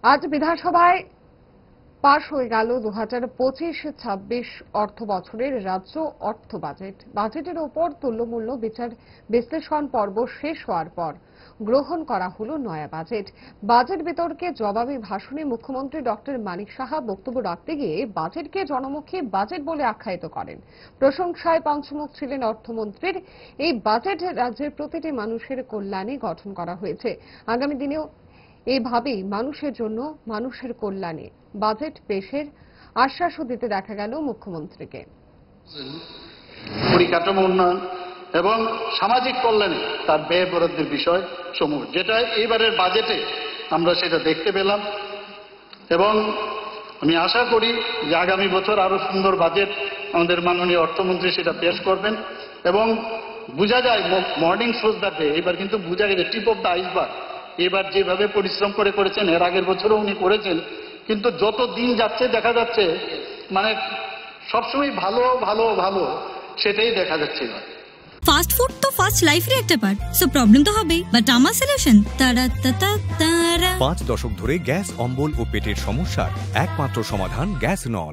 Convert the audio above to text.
আজ বিধানসভায় পাশ হয়ে গেল 2025-26 অর্থ বছরের রাজ্য অর্থ বাজেট। বাজেটের ওপর তুল্যমূল্য বিচার বিশ্লেষণ পর্ব শেষ হওয়ার পর গ্রহণ করা হলো নয়া বাজেট। বাজেট বিতর্কে জবাবি ভাষণে মুখ্যমন্ত্রী ডক্টর মানিক সাহা বক্তব্য রাখতে গিয়ে বাজেটকে জনমুখী বাজেট বলে আখ্যায়িত করেন। প্রশংসায় পঞ্চমুখ ছিলেন অর্থমন্ত্রীর। এই বাজেট রাজ্যের প্রতিটি মানুষের কল্যাণে গঠন করা হয়েছে। আগামী দিনেও এইভাবেই মানুষের জন্য মানুষের কল্যাণে বাজেট পেশের আশ্বাসও দিতে দেখা গেল মুখ্যমন্ত্রীকে। পরিকাঠামো উন্নয়ন এবং সামাজিক কল্যাণে তার ব্যয় বরাদ্দের বিষয় সমূহ, যেটা এইবারের বাজেটে আমরা সেটা দেখতে পেলাম, এবং আমি আশা করি যে আগামী বছর আরো সুন্দর বাজেট আমাদের মাননীয় অর্থমন্ত্রী সেটা পেশ করবেন এবং বোঝা যায় মর্নিং শোজ দ্যাটে এবার কিন্তু বোঝা গেছে টিপ অফ দ্য আইসবার্গ। এবার যেভাবে পরিশ্রম করেছেন, এর আগের বছরও উনি করেছেন, কিন্তু যত দিন যাচ্ছে দেখা যাচ্ছে মানে সবসময় ভালো ভালো ভালো সেটাই দেখা যাচ্ছে। ফাস্ট ফুড তো ফাস্ট লাইফের একটা পার্ট, সো প্রবলেম তো হবেই, বাট আমার সলিউশন তারা 5 দশক ধরে গ্যাস, অম্বল ও পেটের সমস্যার একমাত্র সমাধান গ্যাস নল।